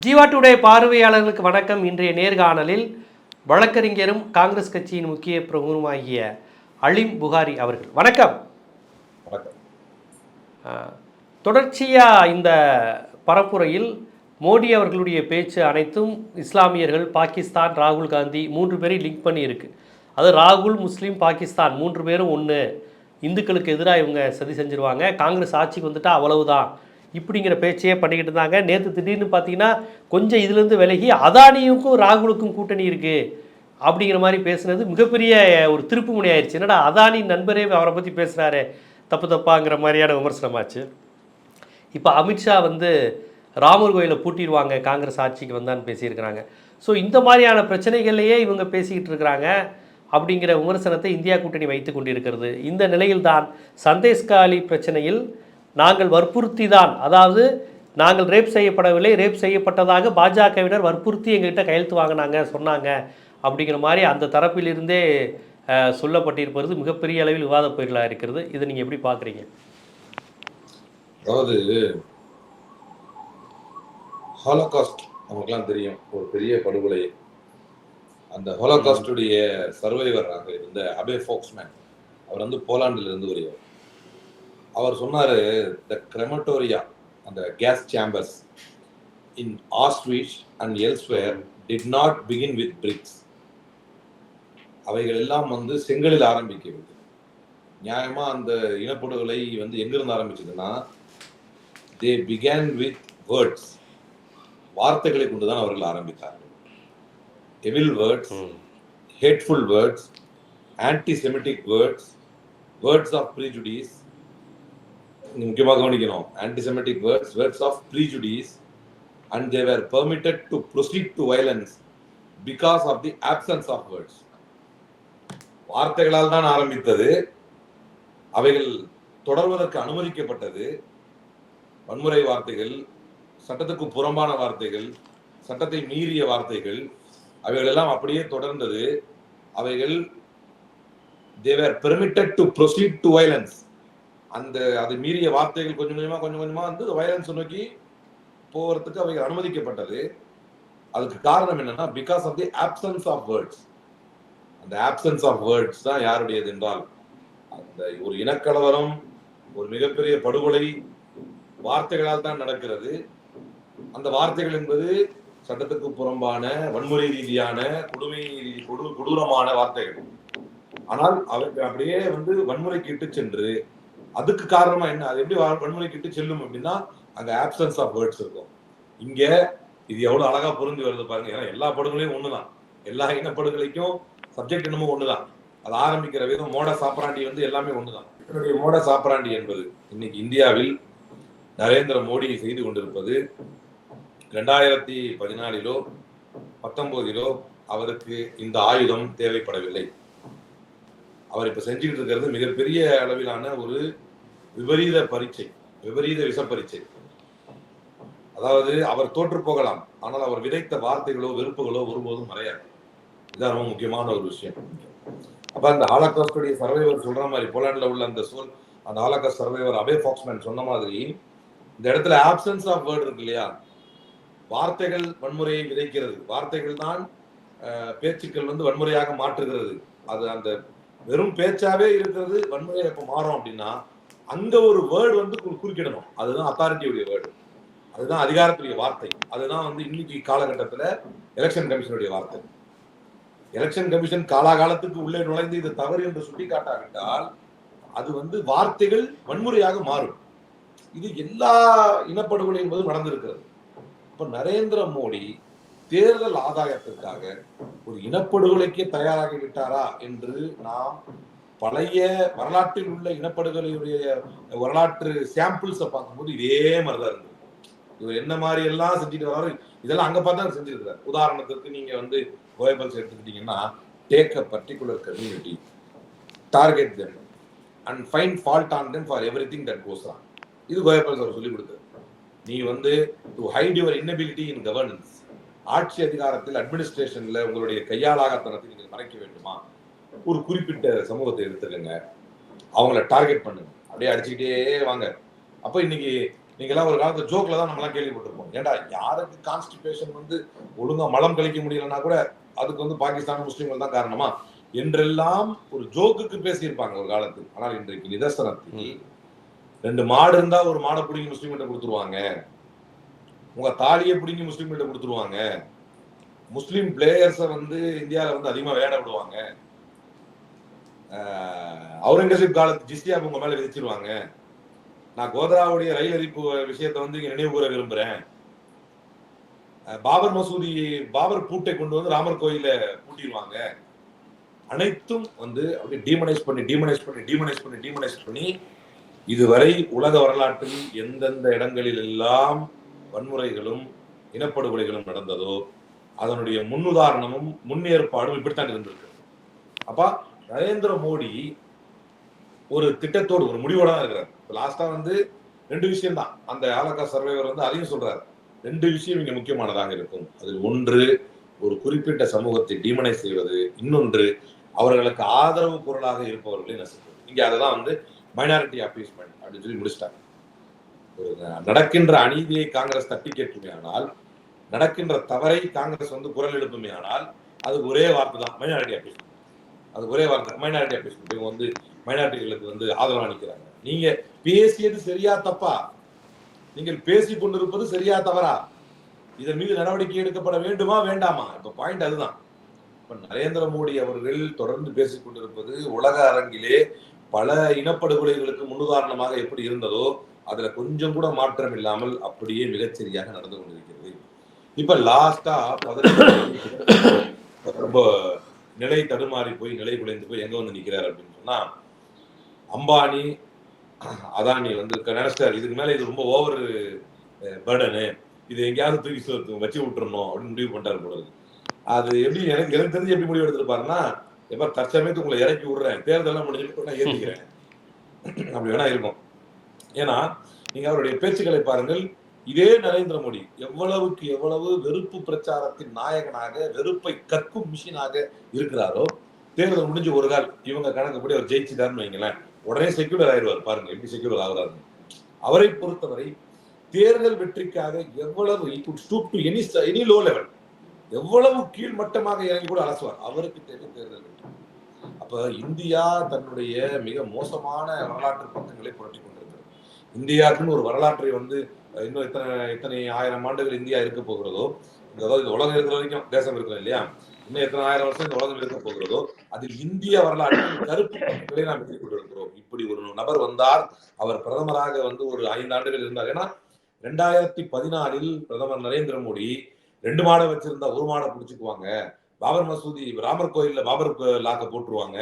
Jeeva today பார்வையாளர்களுக்கு வணக்கம். இன்றைய நேர்காணலில் வழக்கறிஞரும் காங்கிரஸ் கட்சியின் முக்கிய பிரமுகருமாகிய அலீம் புகாரி அவர்கள். வணக்கம். தொடர்ச்சியாக இந்த பரப்புரையில் மோடி அவர்களுடைய பேச்சு அனைத்தும் இஸ்லாமியர்கள், பாகிஸ்தான், ராகுல் காந்தி 3 பேரையும் லிங்க் பண்ணி இருக்கு. அது ராகுல், முஸ்லீம், பாகிஸ்தான் 3 பேரும் ஒன்று, இந்துக்களுக்கு எதிராக இவங்க சதி செஞ்சுருவாங்க, காங்கிரஸ் ஆட்சிக்கு வந்துட்டால் அவ்வளவுதான் இப்படிங்கிற பேச்சையே பண்ணிக்கிட்டு இருந்தாங்க. நேற்று திடீர்னு பார்த்தீங்கன்னா கொஞ்சம் இதுலேருந்து விலகி அதானியுக்கும் ராகுலுக்கும் கூட்டணி இருக்குது அப்படிங்கிற மாதிரி பேசுனது மிகப்பெரிய ஒரு திருப்பு முனை ஆயிடுச்சு. என்னடா அதானி நண்பரே அவரை பற்றி பேசுகிறாரு தப்பாங்கிற மாதிரியான விமர்சனமாச்சு. இப்போ அமித்ஷா ராமர் கோயிலை பூட்டிடுவாங்க காங்கிரஸ் ஆட்சிக்கு வந்தான்னு பேசியிருக்கிறாங்க. ஸோ இந்த மாதிரியான பிரச்சனைகள்லையே இவங்க பேசிக்கிட்டு இருக்கிறாங்க அப்படிங்கிற விமர்சனத்தை இந்தியா கூட்டணி வைத்து கொண்டிருக்கிறது. இந்த நிலையில்தான் சந்தேஷ்காலி பிரச்சனையில் நாங்கள் வற்புறுத்தி தான், அதாவது நாங்கள் ரேப் செய்யப்படவில்லை, ரேப் செய்யப்பட்டதாக பாஜகவினர் வற்புறுத்தி எங்ககிட்ட கையெழுத்து வாங்கினாங்க சொன்னாங்க அப்படிங்கிற மாதிரி அந்த தரப்பிலிருந்தே சொல்லப்பட்டிருப்பது மிகப்பெரிய அளவில் விவாத பொருளாக இருக்கிறது. இதை நீங்கள் எப்படி பார்க்குறீங்க? அதாவது ஹாலோகாஸ்ட் நமக்குலாம் தெரியும், ஒரு பெரிய படுகொலை. அந்த ஹாலோகாஸ்டுடைய சர்வைவராக இருந்த அபே ஃபோக்ஸ்மேன் அவர் போலாண்டில் இருந்து வருவார். அவர் சொன்னாரு, த கிரெமட்டோரியா, அந்த gas chambers in Auschwitz and elsewhere did not begin with bricks. அவைகள் எல்லாம் செங்கலில் ஆரம்பிக்கிறது. நியாயமா அந்த இனப்படுகொலை எங்கிருந்து ஆரம்பிச்சதுன்னா, தே பிகேன் வித் வேர்ட்ஸ், வார்த்தைகளை கொண்டுதான் அவர்கள் ஆரம்பித்தார்கள். Evil words, hateful words, antisemitic words, words of prejudice. முக்கியமாக கவனிக்கணும், anti-Semitic words, words of prejudice, and they were permitted to proceed to violence because of the absence of words. வார்த்தைகளால் தான் ஆரம்பித்தது, அவைகள் தொடர்வதற்கு அனுமதிக்கப்பட்டது. வன்முறை வார்த்தைகள், சட்டத்துக்கு புறம்பான வார்த்தைகள், சட்டத்தை மீறிய வார்த்தைகள், அவைகள் எல்லாம் அப்படியே தொடர்ந்தது. அவைகள் they were permitted to proceed to violence. அது மீறிய வார்த்தைகள் கொஞ்சம் கொஞ்சமா வயலன்ஸ் நோக்கி போகிறதுக்கு அவைகள் அனுமதிக்கப்பட்டது. அதுக்கு காரணம் என்னன்னா, because of the options of words. அந்த ஆப்சன்ஸ் ஆஃப் வேர்ட்ஸ் தான் யாருடையது என்றால், அந்த ஒரு இனக்கலவரம், ஒரு மிகப்பெரிய படுகொலை வார்த்தைகளால் தான் நடக்கிறது. அந்த வார்த்தைகள் என்பது சட்டத்துக்கு புறம்பான, வன்முறை ரீதியான, கொடூரமான வார்த்தைகள். ஆனால் அவர்கள் அப்படியே வன்முறைக்கு இட்டு சென்று, அதுக்கு காரணமா என்ன, அது எப்படி வன்முறைக்கு இட்டு செல்லும் அப்படின்னா, அங்க ஆப்சன்ஸ் ஆஃப் வேர்ட்ஸ் இருக்கும். இங்க இது எவ்வளவு அழகா புரிஞ்சு வருது பாருங்க. ஏன்னா எல்லா படுகொலையும் ஒண்ணுதான், எல்லா இனப்படுகொலைக்கும் சப்ஜெக்ட் என்னமோ ஒண்ணுதான். அது ஆரம்பிக்கிற விதம், மோட சாப்பிராண்டி எல்லாமே ஒண்ணுதான். என்னுடைய மோட சாப்பிராண்டி என்பது இன்னைக்கு இந்தியாவில் நரேந்திர மோடி செய்து கொண்டிருப்பது, 2014 19 அவருக்கு இந்த ஆயுதம் தேவைப்படவில்லை. அவர் இப்ப செஞ்சுக்கிட்டு இருக்கிறது மிகப்பெரிய அளவிலான ஒரு விபரீத பரீட்சை, விபரீத விஷ பரீட்சை. அதாவது அவர் தோற்று போகலாம், ஆனால் அவர் விதைத்த வார்த்தைகளோ வெறுப்புகளோ ஒருபோதும் மறையாது. இதுதான் ரொம்ப முக்கியமான ஒரு விஷயம். அப்ப அந்த ஹாலோகாஸ்டுடைய சர்வைவர் சொல்ற மாதிரி, போலாண்ட்ல உள்ள அந்த ஹாலோகாஸ்ட் சர்வைவர் அபே ஃபாக்ஸ்மேன் சொன்ன மாதிரி, இந்த இடத்துல ஆப்சன்ஸ் ஆஃப் வேர்ட் இருக்கு இல்லையா, வார்த்தைகள் வன்முறையை விதைக்கிறது, வார்த்தைகள் தான் பேச்சுக்கள் வன்முறையாக மாற்றுகிறது. அது அந்த வெறும் பேச்சாவே இருக்கிறது வன்முறையை எப்ப மாறும் அப்படின்னா, அங்க ஒரு வேர்டு குறுக்கிடணும். அதுதான் அத்தாரிட்டியுடைய வேர்டு, அதுதான் அதிகாரத்துடைய வார்த்தை, அதுதான் இன்னைக்கு காலகட்டத்துல எலெக்ஷன் கமிஷனுடைய வார்த்தை. எலெக்ஷன் கமிஷன் காலாகாலத்துக்கு உள்ளே நுழைந்து இது தவறு என்று சுட்டி காட்டாவிட்டால் அது வார்த்தைகள் வன்முறையாக மாறும். இது எல்லா இனப்படுகொலை என்பதும் நடந்திருக்கிறது. இப்ப நரேந்திர மோடி தேர்தல் ஆதாயத்திற்காக ஒரு இனப்படுகொலைக்கு தயாராகி விட்டாரா என்று நாம் பழைய வரலாற்றில் உள்ள இனப்படுகொலையுடைய வரலாற்று சாம்பிள்ஸை பார்க்கும்போது இதே மாதிரிதான் இருந்தது. இவர் என்ன மாதிரி எல்லாம் செஞ்சுட்டு வராரு, இதெல்லாம் அங்க பார்த்தா செஞ்சிருக்கிறார். உதாரணத்துக்கு நீங்க கோயபல்ஸ் எடுத்துக்கிட்டீங்கன்னா, take a particular community, target them and find fault on them for everything that goes wrong. இது கோயபல்ஸ் அவர் சொல்லி கொடுத்தார். Need to hide your inability in governance, ஆட்சி அதிகாரத்தில், அட்மினிஸ்ட்ரேஷன்ல உங்களுடைய கையாளாகத்தனத்தை நீங்கள் மறைக்க வேண்டுமா, ஒரு குறிப்பிட்ட சமூகத்தை எடுத்துக்கங்க, அவங்கள டார்கெட் பண்ணுங்க, அப்படியே அடிச்சுக்கிட்டே வாங்க. அப்ப இன்னைக்கு நீங்களாம் ஒரு காலத்துல ஜோக்ல தான் நம்மளாம் கேள்விப்பட்டிருப்போம். ஏன்டா யாருக்கு கான்ஸ்டிபேஷன் வந்து ஒழுங்கா மலம் கழிக்க முடியலன்னா கூட அதுக்கு வந்து பாகிஸ்தான் முஸ்லீம்கள் தான் காரணமா என்றெல்லாம் ஒரு ஜோக்குக்கு பேசியிருப்பாங்க ஒரு காலத்தில். ஆனால் இன்றைக்கு நிதர்சனத்தில் 2 மாடு இருந்தா ஒரு மாடை பிடிங்கி முஸ்லீம் கிட்ட கொடுத்துருவாங்க, உங்க தாலியை பிடிங்கி முஸ்லீம் கிட்ட கொடுத்துருவாங்க, முஸ்லீம் பிளேயர்ஸை வந்து இந்தியாவில் வந்து அதிகமா விளையாட விடுவாங்க, அவுரங்கசீப் காலத்து ஜிஸ்டியா உங்க மேல விதிச்சிருவாங்க, நான் கோதராவுடைய ரயில் எரிப்பு விஷயத்தை வந்து இங்க நினைவு கூற விரும்புறேன், பாபர் பூட்டை கொண்டு வந்து ராமர் கோயில பூட்டிடுவாங்க, அனைத்தும் வந்து அப்படி டீமனைஸ் பண்ணி இதுவரை உலக வரலாற்றில் எந்தெந்த இடங்களில் எல்லாம் வன்முறைகளும் இனப்படுகொலைகளும் நடந்ததோ அதனுடைய முன்னுதாரணமும் முன்னேற்பாடும் இப்படித்தான் இருந்திருக்கு. அப்ப நரேந்திர மோடி ஒரு திட்டத்தோடு ஒரு முடிவோட தான் இருக்கிறார். லாஸ்டா வந்து 2 விஷயம் தான் அந்த ஆலக்கா சர்வைவர் வந்து அதையும் சொல்றாரு. 2 விஷயம் இங்க முக்கியமானதாக இருக்கும். அதில் ஒன்று ஒரு குறிப்பிட்ட சமூகத்தை டீமனைஸ் செய்வது, இன்னொன்று அவர்களுக்கு ஆதரவு குரலாக இருப்பவர்களை நசுக்குவது. இங்க அதுதான் வந்து மைனாரிட்டி அப்பீஸ்மெண்ட் அப்படின்னு சொல்லி முடிச்சிட்டாங்க. நடக்கின்ற அநீதியை காங்கிரஸ் தட்டி கேட்குமே ஆனால், நடக்கின்ற தவறை காங்கிரஸ் வந்து குரல் எழுப்புமே ஆனால், அதுக்கு ஒரே வார்த்தை தான் மைனாரிட்டி அப்பீஸ்மெண்ட். அதுக்கு ஒரே வார்த்தை மைனாரிட்டி அப்பீஸ்மெண்ட். இவங்க வந்து மைனாரிட்டிகளுக்கு வந்து ஆதரவு அளிக்கிறாங்க. நீங்க பேசியது சரியா தப்பா? நீங்கள் பேசி கொண்டிருப்பது சரியா தவறா? இதன் மீது நடவடிக்கை எடுக்கப்பட வேண்டுமா வேண்டாமா? இப்ப பாயிண்ட் அதுதான். இப்ப நரேந்திர மோடி அவர்கள் தொடர்ந்து பேசிக் கொண்டிருப்பது உலக அரங்கிலே பல இனப்படுகொலைகளுக்கு முன்னுதாரணமாக எப்படி இருந்ததோ அதுல கொஞ்சம் கூட மாற்றம் இல்லாமல் அப்படியே மிகச்சரியாக நடந்து கொண்டிருக்கிறது. இப்ப லாஸ்டா ரொம்ப நிலை தடுமாறி போய் நிலை குலைந்து போய் எங்க வந்து நிக்கிறார் அப்படின்னு சொன்னா, அம்பானி அதானி வந்து நினைச்சார் இதுக்கு மேல இது ரொம்ப ஓவர் பர்டனு, இது எங்கேயாவது தூக்கி வச்சு விட்டுறணும் அப்படின்னு முடிவு பண்ணிட்டாரு போல இருக்கு. அது எப்படி எனக்கு தெரிஞ்சு எப்படி முடிவு எடுத்திருப்பாருன்னா, எப்ப தற்சமயத்து உங்களை இறக்கி விடுறேன், தேர்தலாம் முடிஞ்சுட்டு நான் ஏற்றிக்கிறேன் அப்படி வேணா இருக்கும். ஏன்னா நீங்க அவருடைய பேச்சுக்களை பாருங்கள். இதே நரேந்திர மோடி எவ்வளவுக்கு எவ்வளவு வெறுப்பு பிரச்சாரத்தின் நாயகனாக, வெறுப்பை கற்கும் மிஷினாக இருக்கிறாரோ, தேர்தல் முடிஞ்சு ஒரு கால் இவங்க கணக்குப்படி அவர் ஜெயிச்சுட்டாருன்னு வைங்களேன், உடனே செக்யூலர் ஆயிடுவார். பாருங்க எப்படி செக்யூலர் ஆகுறாரு. அவரை பொறுத்தவரை தேர்தல் வெற்றிக்காக எவ்வளவு எனி லோ லெவல், எவ்வளவு கீழ்மட்டமாக இறங்கி கூட அலசுவார். அவருக்கு தேர்தல் வெற்றி. அப்ப இந்தியா தன்னுடைய மிக மோசமான வரலாற்று பக்கங்களை புரட்டி கொண்டிருக்கிறது. இந்தியாவுக்குன்னு ஒரு வரலாற்றை வந்து இன்னும் எத்தனை ஆயிரம் ஆண்டுகள் இந்தியா இருக்க போகிறதோ, அதாவது உலகம் இருக்கிற வரைக்கும் தேசம் இருக்கிறோம் இல்லையா, இன்னும் எத்தனை ஆயிரம் வருஷம் இந்த உலகம் இருக்க போகிறதோ அதில் இந்திய வரலாற்றில் கருப்பு பக்கங்களை நாம் எழுதி கொண்டிருக்கிறோம். இப்படி ஒரு நபர் வந்தார், அவர் பிரதமராக வந்து ஒரு 5 ஆண்டுகள் இருந்தார். ஏன்னா 2014 பிரதமர் நரேந்திர மோடி 2 மாடை வச்சிருந்தா 1 மாடை பிடிச்சுக்குவாங்க, பாபர் மசூதி ராமர் கோயில்ல பாபர் லாக்க போட்டுருவாங்க,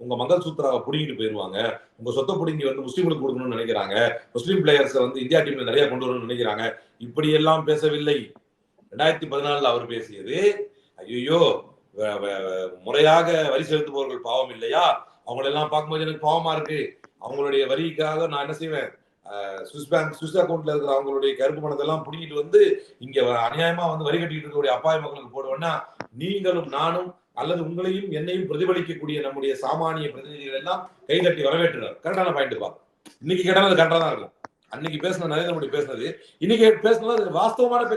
உங்க மங்கள் சூத்ராவை புடிங்கிட்டு போயிருவாங்க, உங்க சொத்தை புடிங்கி வந்து முஸ்லீம்களுக்கு கொடுக்கணும்னு நினைக்கிறாங்க, முஸ்லீம் பிளேயர்ஸ் வந்து இந்தியா டீம்ல நிறைய கொண்டு வரணும்னு நினைக்கிறாங்க. இப்படி எல்லாம் பேசவில்லை. 2014 அவர் பேசியது, ஐயோ முறையாக வரி செலுத்துபவர்கள் பாவம் இல்லையா, அவங்களெல்லாம் பார்க்கும்போது எனக்கு பாவமா இருக்கு, அவங்களுடைய வரிக்காக நான் என்ன செய்வேன், சுவிஸ் அக்கௌண்ட்ல இருக்கிற அவங்களுடைய கருப்பு பணத்தை எல்லாம் புடிங்கிட்டு வந்து இங்க அநியாயமா வந்து வரி கட்டிட்டு இருக்கக்கூடிய அப்பாவி மக்களுக்கு போடுவேன்னா, நீங்களும் நானும் அல்லது உங்களையும் என்னையும் பிரதிபலிக்கக்கூடிய நம்முடைய சாமானிய பிரதிநிதிகள் எல்லாம் கைதட்டி வரவேற்றார். கரெக்டான பாயிண்ட் பா. இன்னைக்கு கேட்டாலும் அது கரெக்டா தான் இருக்கும். அன்னைக்கு பேசின நரேந்திர மோடி பேசினது இன்னைக்கு பேசினது வாஸ்தவமான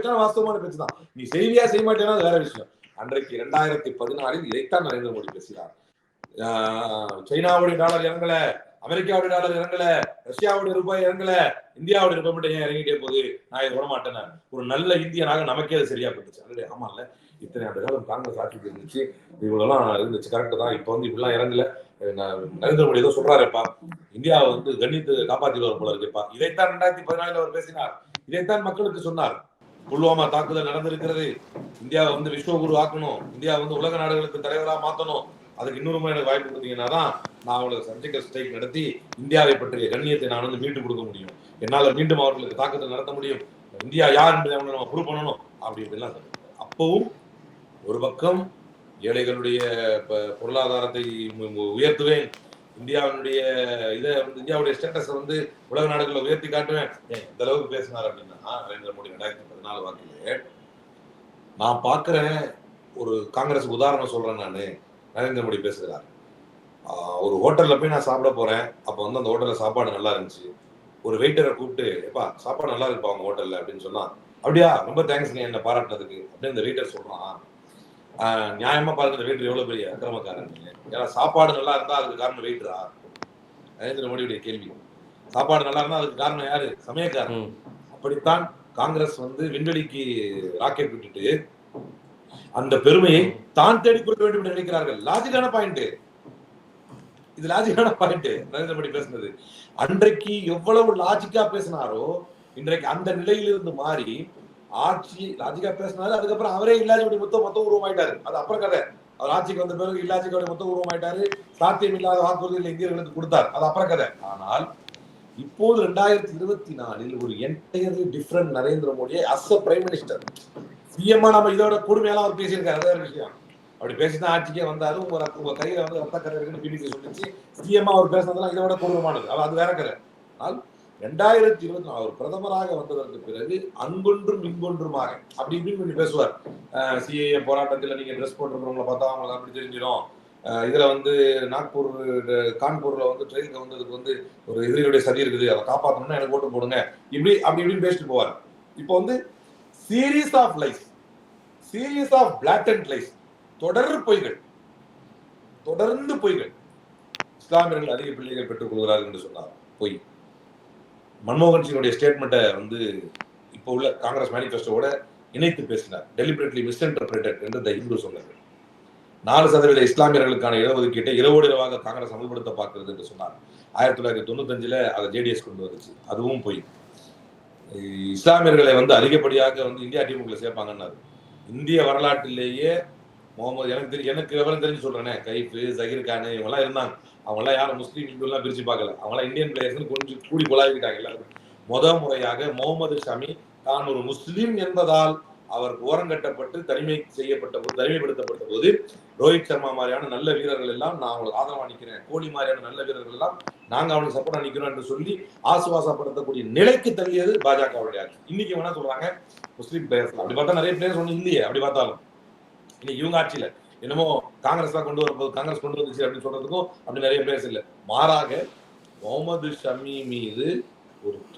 பேச்சு தான். நீ செய்வியா செய்ய மாட்டேன்னா அது வேற விஷயம். அன்றைக்கு 2014 இதைத்தான் நரேந்திர மோடி பேசுகிறார். சைனாவுடைய டாலர் இறங்கல, அமெரிக்காவுடைய டாலர் இறங்கல, ரஷ்யாவுடைய ரூபாய் இறங்கல, இந்தியாவுடைய ரூபாய் மட்டும் ஏன் இறங்கிட்டே போகுது, நான் இதை விட மாட்டேன். ஒரு நல்ல இந்தியனாக நமக்கே அது சரியா போட்டுச்சு. அது ஆமா இல்ல, இத்தனை ஆண்டு காலம் காங்கிரஸ் ஆட்சிக்கு இருந்துச்சு, இவ்வளவுலாம் இருந்துச்சு, கரெக்ட் தான். இப்ப வந்து இப்படிலாம் இறங்கல, நரேந்திர மோடி ஏதோ சொல்றாருப்பா, இந்தியாவை வந்து கண்ணித்து காப்பாற்றிடுவார் போல இருக்குப்பா. இதைத்தான் 2014 அவர் பேசினார். இதைத்தான் மக்களுக்கு சொன்னார். புல்வாமா தாக்குதல் நடந்திருக்கிறது, இந்தியாவை வந்து விஸ்வகுரு ஆக்கணும், இந்தியா வந்து உலக நாடுகளுக்கு தலைவராக மாத்தணும், அதுக்கு இன்னொரு முறை எனக்கு வாய்ப்பு கொடுத்தீங்கன்னா தான் நான் அவங்களுக்கு சர்ஜிக்கல் ஸ்ட்ரைக் நடத்தி இந்தியாவை பற்றிய கண்ணியத்தை நான் வந்து மீண்டும் கொடுக்க முடியும், என்னால் மீண்டும் அவர்களுக்கு தாக்குதல் நடத்த முடியும், இந்தியா யார் என்பதை அவங்க நம்ம ப்ரூவ் பண்ணணும் அப்படி இப்படிலாம் சொல்லுங்க. அப்பவும் ஒரு பக்கம் ஏழைகளுடைய பொருளாதாரத்தை உயர்த்துவேன், இந்தியாவுடைய இந்தியாவுடைய ஸ்டேட்டஸை வந்து உலக நாடுகளில் உயர்த்தி காட்டுவேன், இந்த அளவுக்கு பேசினார் அப்படின்னா நரேந்திர மோடி 2014 வாக்கிலே நான் பார்க்கிறேன். ஒரு காங்கிரஸுக்கு உதாரணம் சொல்றேன். நான் நரேந்திர மோடி பேசுகிறார், ஒரு ஹோட்டல்ல போய் நான் சாப்பிட போறேன், அப்ப வந்து அந்த ஹோட்டல்ல சாப்பாடு நல்லா இருந்துச்சு, ஒரு வெயிட்டரை கூப்பிட்டு, எப்பா சாப்பாடு நல்லா இருக்குப்பா அவங்க ஹோட்டல்ல அப்படின்னு சொன்னா, அப்படியா ரொம்ப தேங்க்ஸ் நீ என்ன பாராட்டினதுக்கு அப்படின்னு இந்த வெயிட்டர் சொல்றான். நியாயமா பாருங்க இந்த வெயிட்டர் எவ்வளவு பெரிய அக்கிரமக்காரன். ஏன்னா சாப்பாடு நல்லா இருந்தா அதுக்கு காரணம் வெயிட்டரா? நரேந்திர மோடியுடைய கேள்வி. சாப்பாடு நல்லா இருந்தா அதுக்கு காரணம் யாரு? சமயக்காரன். அப்படித்தான் காங்கிரஸ் வந்து விண்வெளிக்கு ராக்கெட் விட்டுட்டு அந்த பெருமையை தான் தேடிக்கொள்ள வேண்டும் என்று நினைக்கிறார்கள். லாஜிக்கான பாயிண்ட் இது, லாஜிக்கான பாயிண்ட் நரேந்திர மோடி பேசுனது. அன்றைக்கு எவ்வளவு லாஜிக்கா பேசினாரோ இன்றைக்கு அந்த நிலையிலிருந்து மாறி ஆட்சி லாஜிக்கா பேசினாரு. அதுக்கப்புறம் அவரே இல்லாஜியோட மொத்தம் உருவமாயிட்டாரு. அது அப்புறம் கதை. அவர் ஆட்சிக்கு வந்த பிறகு இல்லாஜியோட மொத்தம் உருவமாயிட்டாரு. சாத்தியம் இல்லாத வாக்குறுதிகளை இந்தியர்களுக்கு கொடுத்தார். அது அப்புறம் கதை. ஆனால் இப்போது 2024 ஒரு என்டையர்லி டிஃபரண்ட் நரேந்திர மோடியை அஸ் அ பிரைம் மினிஸ்டர் சிஎம்மா நம்ம இதோட கொடுமையெல்லாம் அவர் பேசியிருக்காரு. அதான் விஷயம். அப்படி பேசிதான் ஆட்சிக்கே வந்தாரு. உங்க கையில வந்து ரத்த கரை இருக்குன்னு பிபிசி சொல்லிச்சு. சிஎம்மா அவர் பேசினதெல்லாம் இதோட கொடூரமானது. அது வேற கதை. ஆனால் 2024 அவர் பிரதமராக வந்ததற்கு பிறகு அன்பொன்றும் இன்பொன்றுமாக அப்படி இப்படின்னு கொஞ்சம் பேசுவார். சிஏஏ போராட்டத்தில் நீங்க ட்ரெஸ் போட்டுருக்கிறவங்களை பார்த்தா அவங்களுக்கு அப்படி தெரிஞ்சிடும். இதுல வந்து நாக்பூர் கான்பூர்ல வந்து ட்ரெயினுக்கு வந்ததுக்கு வந்து ஒரு எதிரியுடைய சதி இருக்குது, அதை காப்பாற்றணும்னா எனக்கு ஓட்டு போடுங்க, இப்படி அப்படி இப்படின்னு பேசிட்டு போவார். இப்போ வந்து series of lies, series of blatant lies, தொடர்ந்து பொய்கள். இஸ்லாமியர்கள் அதிக பிள்ளைகள் பெற்றுக் கொள்கிறார்கள் என்று சொன்னார், பொய். மன்மோகன் சிங்குடைய ஸ்டேட்மெண்ட்டை வந்து இப்போ உள்ள காங்கிரஸ் மேனிஃபெஸ்டோட இணைத்து பேசினார். டெலிபரேட்லி மிஸ்இன்டர்பிரேட்டட் என்று த இந்து சொன்னார். 4% இஸ்லாமியர்களுக்கான இடஒதுக்கீட்டை இரவோடு இரவாக காங்கிரஸ் அமல்படுத்த பார்க்கிறது என்று சொன்னார். 1995 அதை ஜேடிஎஸ் கொண்டு வந்துச்சு, அதுவும் போய். இஸ்லாமியர்களை வந்து அதிகப்படியாக வந்து இந்தியா டீமுக்குள்ள சேர்ப்பாங்கன்னாரு. இந்திய வரலாற்றிலேயே முகமது எனக்கு விவரம் தெரிஞ்சு சொல்றேனே, கைஃபு, ஜஹீர் கான் இவங்கெல்லாம் இருந்தாங்க. அவங்கெல்லாம் யாரும் முஸ்லீம் இந்துலாம் பிரிச்சு பார்க்கல. அவங்களாம் இந்தியன் பிளேயர்ஸ் கொஞ்சம் கூடி கொலாவிக்கிட்டாங்க எல்லாரும். முறையாக முகமது ஷமி தான் ஒரு முஸ்லீம் என்பதால் அவர் ஓரங்கட்டப்பட்டு தனிமைப்படுத்தப்பட்ட போது ரோஹித் சர்மா மாதிரியான நல்ல வீரர்கள் எல்லாம் நான் அவங்களுக்கு ஆதரவா நிக்கிறேன், கோலி மாதிரியான நல்ல வீரர்கள் எல்லாம் நாங்க அவனுக்கு சப்போர்ட்டா நிக்கிறோம் என்று சொல்லி ஆசுவாசப்படுத்தக்கூடிய நிலைக்கு தள்ளியது பாஜகவுடைய ஆட்சி. இன்னைக்கு வேணா சொல்றாங்க முஸ்லீம் பிளேயர்ஸ், அப்படி பார்த்தா நிறைய பிளேயர்ஸ் ஒன்றும் இல்லையே. அப்படி பார்த்தாலும் இன்னைக்கு இவங்க ஆட்சியில என்னமோ காங்கிரஸ் தான் கொண்டு வரப்போது, காங்கிரஸ் கொண்டு வந்துச்சு அப்படின்னு சொல்றதுக்கும் அப்படி நிறைய பிளேயர்ஸ் இல்லை. மாறாக முகமது ஷமி மீது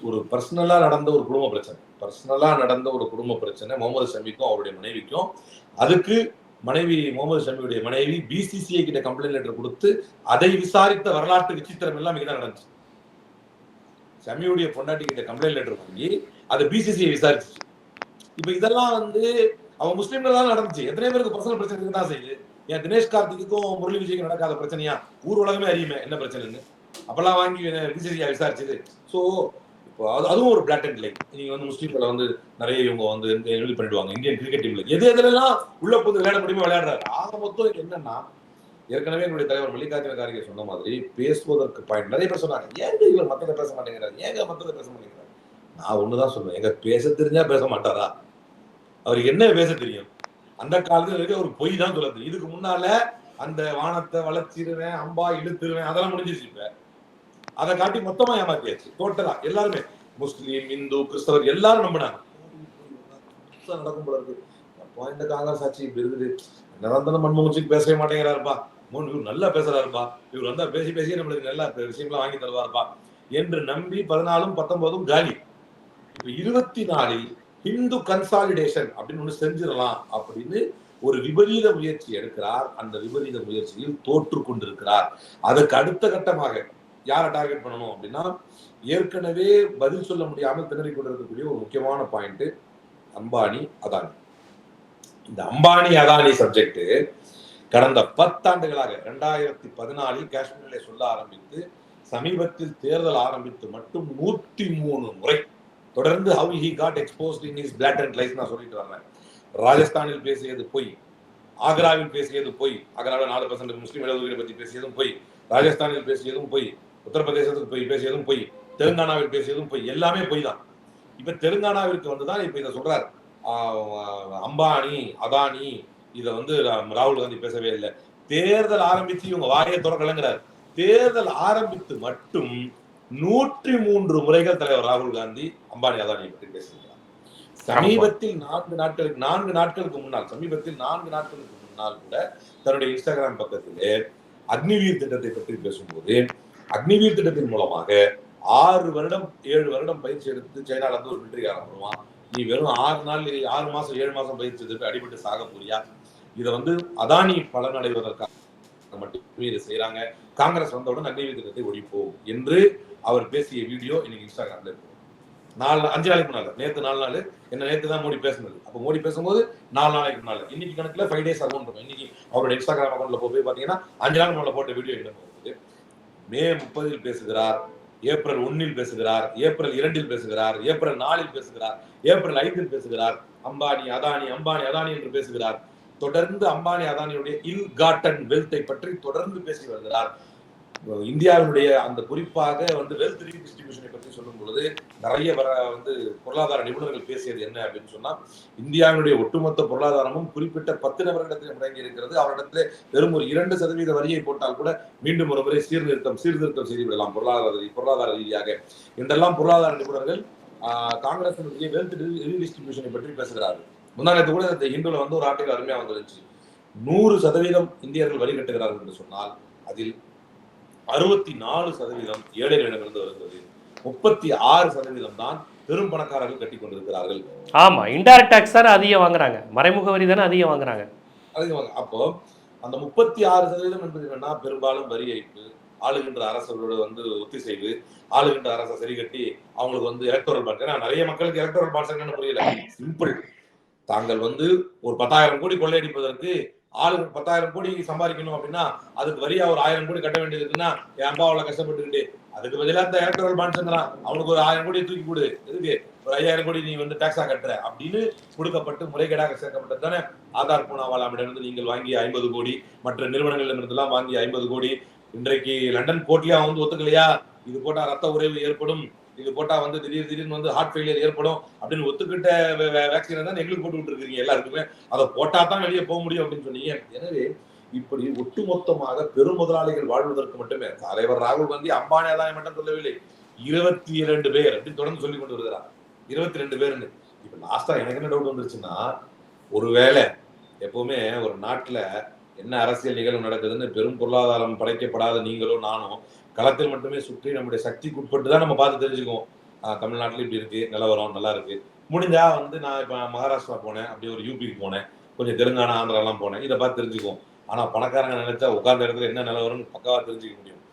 ஒரு பர்சனலா நடந்த ஒரு குடும்ப பிரச்சனை முகமது ஷமிக்கும் அவருடைய மனைவிக்கும். அதுக்கு முகமது ஷமியுடைய மனைவி பிசிசிஐ கிட்ட கம்ப்ளைண்ட் லெட்டர் கொடுத்து அதை விசாரித்த வரலாற்று விசித்திரம் எல்லாம் இங்கதான் நடந்துச்சு. ஷமியுடைய பொண்டாட்டி கிட்ட கம்ப்ளைண்ட் லெட்டர் வாங்கி அதை பிசிசிஐ விசாரிச்சு. இப்ப இதெல்லாம் வந்து அவங்க முஸ்லீம்கள் தான் நடந்துச்சு. எத்தனை பேருக்கு பர்சனல் பிரச்சனை தான் செய்யுது. ஏன் தினேஷ் கார்த்திக்கும் முரளி விஜய்க்கும் நடக்காத பிரச்சனையா? ஊர் உலகமே அறியுமே என்ன பிரச்சனைன்னு. அப்பெல்லாம் வாங்கி பிசிசிஐ விசாரிச்சது. ஸோ இப்போ அதுவும் ஒரு பிளாட்டன்ட் லைக். நீங்க வந்து முஸ்லீம்களை வந்து நிறைய இவங்க வந்து இது பண்ணிடுவாங்க. இந்தியன் கிரிக்கெட் டீம்ல எதெல்லாம் உள்ள போது விளையாட முடியுமோ விளையாடுறாரு. ஆக மொத்தம் என்னன்னா, ஏற்கனவே என்னுடைய தலைவர் மல்லிகார்ஜுன கார்கே சொன்ன மாதிரி பேசுவதற்கு பாயிண்ட் நிறைய பேர் சொன்னாங்க. ஏங்க இவர் மற்றதை பேச மாட்டேங்கிறாரு, நான் ஒண்ணுதான் சொல்லுவேன், எங்க பேச தெரிஞ்சா பேச மாட்டாரா? அவருக்கு என்ன பேச தெரியும்? அந்த காலத்துல இருக்க ஒரு பொய் தான் சொல்ல தெரியும். இதுக்கு முன்னால அந்த வானத்தை வளர்ச்சிருவேன், அம்பா இழுத்துருவேன், அதெல்லாம் முடிஞ்சிருச்சு. இப்ப அதை காட்டி மொத்தமா ஏமாத்தியாச்சு. டோட்டலா எல்லாருமே முஸ்லீம், இந்து, கிறிஸ்தவர் எல்லாரும் நம்பினாங்க. நடக்கும் போல இருக்கு. அப்போ இந்த காங்கிரஸ் ஆட்சி இப்படி இருக்குது. நிரந்தரம் மன்மோகன் சிங் பேசவே மாட்டேங்கிறாருப்பா, இவர் நல்லா பேசுறாருப்பா, இவர் வந்தா பேசி நம்மளுக்கு நல்ல விஷயம்லாம் வாங்கி தருவாருப்பா என்று நம்பி 14, 19 காலி. இப்ப 24 ஹிந்து கன்சாலிடேஷன் அப்படின்னு ஒண்ணு செஞ்சிடலாம் அப்படின்னு ஒரு விபரீத முயற்சி எடுக்கிறார். அந்த விபரீத முயற்சியில் தோற்று கொண்டிருக்கிறார். அதுக்கு அடுத்த கட்டமாக யாரை டார்கெட் பண்ணணும் அப்படின்னா, ஏற்கனவே பதில் சொல்ல முடியாமல் திணறிக் கொண்டிருக்கக்கூடிய ஒரு முக்கியமான பாயிண்ட் அம்பானி, அதானி. இந்த அம்பானி அதானி சப்ஜெக்ட் கடந்த 10 ஆண்டுகளாக 2014 காஷ்மீரிலே சொல்ல ஆரம்பித்து சமீபத்தில் தேர்தல் ஆரம்பித்து மட்டும் 103 முறை தொடர்ந்து how he got exposed in his blatant lies நான் சொல்லிட்டு வரேன். ராஜஸ்தானில் பேசியது பொய், ஆக்ராவில் பேசியது பொய், ஆக்ராவில் 4% முஸ்லீம் இடஒதுக்கீடு பற்றி பேசியதும் பொய், ராஜஸ்தானில் பேசியதும் பொய், உத்தரப்பிரதேசத்துக்கு போய் பேசியதும் பொய், தெலுங்கானாவில் பேசியதும் பொய், எல்லாமே பொய் தான். இப்ப தெலுங்கானாவிற்கு வந்துதான் இப்ப இதை சொல்றாரு அம்பானி அதானி. இதை வந்து ராகுல் காந்தி பேசவே இல்லை. தேர்தல் ஆரம்பிச்சு இவங்க வாயை திறக்கலங்கிறார். தேர்தல் ஆரம்பித்து மட்டும் 103 முறைகள் தலைவர் ராகுல் காந்தி அம்பானி அதானியை பற்றி பேசுகிறார். சமீபத்தில் 4 நாட்களுக்கு முன்னால் கூட தன்னுடைய இன்ஸ்டாகிராம் பக்கத்திலே அக்னிவீர் திட்டத்தை பற்றி பேசும்போது, அக்னிவீர் திட்டத்தின் மூலமாக 6 வருடம் 7 வருடம் பயிற்சி எடுத்து சைனால இருந்து ஒரு மிலிட்டரிக்காரன் வருவான். நீ வெறும் 6 நாள் 6 மாசம் 7 மாசம் பயிற்சி எடுத்து அடிபட்டு சாக போறியா? இதை வந்து அதானி பலனடைவதற்காக மட்டுமே இதை செய்யறாங்க. காங்கிரஸ் வந்தவுடன் அக்னி திட்டத்தை ஒழிப்போம் என்று அவர் பேசிய வீடியோ இன்னைக்கு இன்ஸ்டாகிராம்ல இருக்கு. 5 நாளைக்கு முன்னால, நேத்து 4 நாள், என்ன நேத்து தான் மோடி பேசுனது. அப்ப மோடி பேசும்போது 4 நாளைக்கு முன்னால, இன்னைக்கு கணக்குல 5 days ஆகும். இன்னைக்கு அவரோட இன்ஸ்டாகிராம் அக்கௌண்ட்ல போய் பாத்தீங்கன்னா 5 நாள் முன்னால போட்ட வீடியோ என்ன போகுது. மே 30 பேசுகிறார், ஏப்ரல் 1 பேசுகிறார், ஏப்ரல் 2 பேசுகிறார், ஏப்ரல் 4 பேசுகிறார், ஏப்ரல் 5 பேசுகிறார். அம்பானி அதானி அம்பானி அதானி என்று பேசுகிறார். தொடர்ந்து அம்பானி அதானியுடைய இல் காட்டன் வெல்த்தை பற்றி தொடர்ந்து பேசி வருகிறார். இந்தியாவினுடைய அந்த குறிப்பாக வந்து வெல்த் ரீடிஸ்ட்ரிபியூஷனை பற்றி சொல்லும் பொழுது நிறைய வந்து பொருளாதார நிபுணர்கள் பேசியது என்ன அப்படின்னு சொன்னா, இந்தியாவினுடைய ஒட்டுமொத்த பொருளாதாரமும் குறிப்பிட்ட 10 நபர்களிடத்தில் முடங்கி இருக்கிறது. அவரிடத்துல வெறும் ஒரு 2% வரியை போட்டால் கூட மீண்டும் ஒரு முறை சீர்திருத்தம் செய்து விடலாம் பொருளாதார ரீதியாக என்றெல்லாம் பொருளாதார நிபுணர்கள் காங்கிரசினுடைய வெல்த் ரீடிஸ்ட்ரிபியூஷனை பற்றி பேசுகிறார்கள். முன்னாடி கூட இந்த ஹிந்துல வந்து ஒரு ஆர்டிகல் அருமையா வந்துருச்சு. 100% இந்தியர்கள் வரி கட்டுகிறார்கள் என்று சொன்னால் அதில் 64% ஏழைகளிடமிருந்து வருகிறது. 36% தான் பெரும் பணக்காரர்கள் கட்டி கொண்டிருக்கிறார்கள். ஆமா, இன்டைரக்ட் டாக்ஸ் தானே அதிகம் வாங்குறாங்க, மறைமுக வரி தானே அதிகம் வாங்குறாங்க. அப்போ அந்த 36% என்பது என்னன்னா, பெரும்பாலும் வரி ஏய்ப்பு, ஆளுகின்ற அரசோட வந்து ஒத்திசைவு, ஆளுகின்ற அரசை சரி கட்டி அவங்களுக்கு வந்து எலக்டோரல் பாண்ட்ஸ். ஏன்னா நிறைய மக்களுக்கு எலக்டோரல் பாண்ட்ஸ் என்னன்னு புரியல. சிம்பிள், தாங்கள் வந்து ஒரு 10,000 கோடி கொள்ளையடிப்பதற்கு ஆளு 10,000 கோடி சம்பாதிக்கணும் அப்படின்னா அதுக்கு வரியா ஒரு 1000 கோடி கட்ட வேண்டியது இருக்குன்னா என் அப்பா அவ்வளவு கஷ்டப்பட்டுக்கிட்டு அதுக்கு பதிலாக இந்த எலக்ட்ரல் பாண்ட்ஸ்ங்கிறான், அவனுக்கு ஒரு 1000 கோடி தூக்கி கொடு, எதுக்கு ஒரு 5000 கோடி நீ வந்து டாக்ஸா கட்டுற அப்படின்னு கொடுக்கப்பட்டு முறைகேடாக சேர்க்கப்பட்டது தானே. ஆதார் பூனாவாலாமிடமிருந்து நீங்கள் வாங்கிய 50 கோடி, மற்ற நிறுவனங்களிடமிருந்தெல்லாம் வாங்கிய 50 கோடி இன்றைக்கு லண்டன் கோர்ட்லயா வந்து ஒத்துக்கலையா? இது போட்டா ரத்த உறைவு ஏற்படும், இது போட்டா வந்து திடீர்னு வந்து ஹார்ட் ஃபெயிலியர் ஏற்படும் அப்படின்னு ஒத்துக்கிட்ட வேக்சினை தான் எங்களுக்கு போட்டு விட்டுருக்கீங்க எல்லாருக்குமே. அதை போட்டா தான் வெளியே போக முடியும் அப்படின்னு சொன்னீங்க. எனவே இப்படி ஒட்டுமொத்தமாக பெரும் முதலாளிகள் வாழ்வதற்கு மட்டுமே தலைவர் ராகுல் காந்தி அம்பானி அதானி மட்டும் சொல்லவில்லை, 22 பேர் அப்படின்னு தொடர்ந்து சொல்லி கொண்டு வருகிறார். 22 பேருன்னு. இப்ப லாஸ்டா எனக்கு என்ன டவுட் வந்துருச்சுன்னா, ஒருவேளை எப்பவுமே ஒரு நாட்டுல என்ன அரசியல் நிகழ்வு நடக்குதுன்னு பெரும் பொருளாதாரம் படைக்கப்படாத நீங்களோ நானும் களத்தில் மட்டுமே சுற்றி நம்முடைய சக்திக்கு உட்பட்டு தான் நம்ம பார்த்து தெரிஞ்சுக்குவோம். தமிழ்நாட்டில் இப்படி இருக்கு, நிலவரம் நல்லா இருக்கு. முடிஞ்சா வந்து நான் இப்ப மகாராஷ்டிரா போனேன், அப்படியே ஒரு யூபிக்கு போனேன், கொஞ்சம் தெலுங்கானா ஆந்திராலாம் போனேன், இதை பார்த்து தெரிஞ்சுக்குவோம். ஆனா பணக்காரங்க நினைச்சா உட்கார்ந்த இடத்துல என்ன நிலவரம்னு பக்காவா தெரிஞ்சுக்க முடியும்.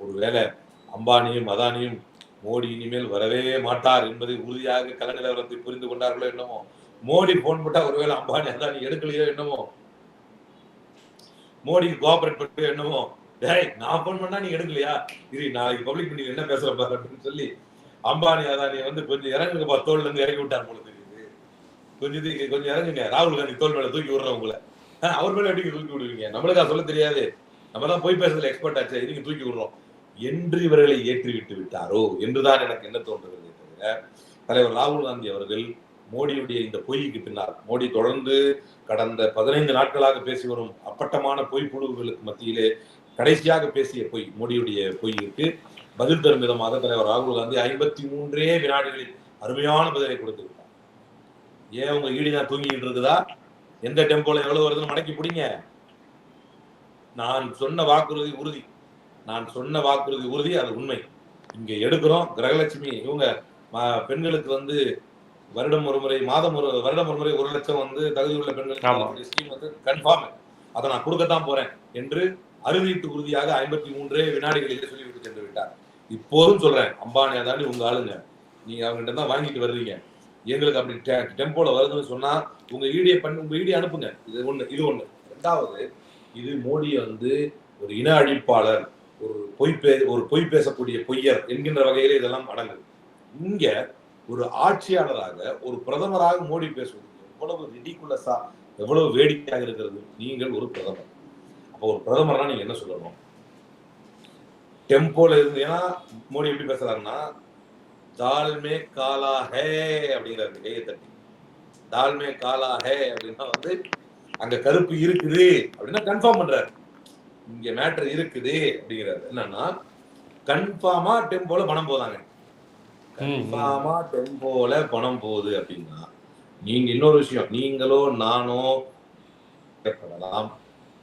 ஒருவேளை அம்பானியும் அதானியும் மோடி இனிமேல் வரவே மாட்டார் என்பதை உறுதியாக கள நிலவரத்தை புரிந்து கொண்டார்களோ என்னமோ, மோடி போன் போட்டா ஒருவேளை அம்பானி அதானி எடுக்கலையோ என்னமோ, மோடிக்கு கோஆபரேட் பண்ணலையோ என்னமோ, டேய் நான் போன் பண்ணா நீ எடுக்கலையா, இது நாளைக்கு பப்ளிக் மீட்டிங் என்ன பேசுற பாரு அப்படின்னு சொல்லி அம்பானி அதானியை வந்து கொஞ்சம் இறங்குங்கப்பா, தோல்ல இருந்து இறங்கி விட்டார் போல தெரியுது. கொஞ்சம் இறங்குங்க, ராகுல் காந்தி தோல் மேல தூக்கி விடுற உங்களை. அவர் மேல எப்படி தூக்கி விடுவீங்க? நம்மளுக்கு சொல்ல தெரியாது, நம்ம தான் போய் பேசுறதுல எக்ஸ்பர்ட் ஆச்சு, இதுக்கு தூக்கி விடுறோம் என்று இவர்களை ஏற்றி விட்டு விட்டாரோ என்றுதான் எனக்கு என்ன தோன்றுகிறது. தவிர தலைவர் ராகுல் காந்தி அவர்கள் மோடியுடைய இந்த பொய்க்கு பின்னால், மோடி தொடர்ந்து கடந்த 15 நாட்களாக பேசி வரும் அப்பட்டமான பொய் புழுவுகளுக்கு மத்தியிலே கடைசியாக பேசிய பொய், மோடியுடைய பொய்க்கு பதில் தரும் விதமாக தலைவர் ராகுல் காந்தி 53 வினாடிகளில் அருமையான பதிலை கொடுத்து விட்டார். ஏன் உங்க ஈடிதான் தூங்கிட்டு இருக்குதா? எந்த டெம்போல எவ்வளவு வருதுன்னு மடக்கி பிடிங்க. நான் சொன்ன வாக்குறுதி உறுதி, அது உண்மை. இங்க எடுக்கிறோம். கிரகலட்சுமி இவங்க பெண்களுக்கு வந்து வருடம் ஒரு முறை 1 லட்சம் வந்து தகுதியுள்ள பெண்களுக்கு ஸ்கீம் வந்து கன்ஃபார்ம், அதை நான் கொடுக்கத்தான் போறேன் என்று அறிவித்து உறுதியாக 53 வினாடிகளிலே சொல்லிவிட்டு சென்று விட்டார். இப்போதும் சொல்றேன், அம்பானி அதானி உங்க ஆளுங்க, நீங்க அவங்ககிட்ட தான் வாங்கிட்டு வர்றீங்க. எங்களுக்கு அப்படி டெம்போல வருதுன்னு சொன்னா உங்க ஈடி அனுப்புங்க. இது ஒண்ணு. ரெண்டாவது, இது மோடி வந்து ஒரு இன அழிப்பாளர், ஒரு பொய் பேசக்கூடிய பொய்யர் என்கின்ற வகையில இதெல்லாம் அடங்குது. இங்க ஒரு ஆட்சியாளராக, ஒரு பிரதமராக மோடி பேசுவது எவ்வளவு ரிடிகுலஸா, எவ்வளவு வேடிக்கையாக இருக்கிறது. நீங்கள் ஒரு பிரதமர், அப்போ ஒரு பிரதமர்னா நீங்க என்ன சொல்லணும்? டெம்போல இருந்து, ஏன்னா மோடி எப்படி பேசுறாருன்னா, தால்மே காலா ஹே அப்படிங்கிறாரு, கையை தட்டி தால்மே காலா ஹே அப்படின்னா வந்து அங்க கருப்பு இருக்குது அப்படின்னா கன்ஃபார்ம் பண்றாரு, இங்க மேட்டர் இருக்குது அப்படிங்கிறாரு. என்னன்னா கன்ஃபார்மா டெம்போல பணம் போதாங்க, கன்ஃபார்மா டெம்போல பணம் போகுது அப்படின்னா நீங்க இன்னொரு விஷயம், நீங்களோ நானோ கேட்கலாம்,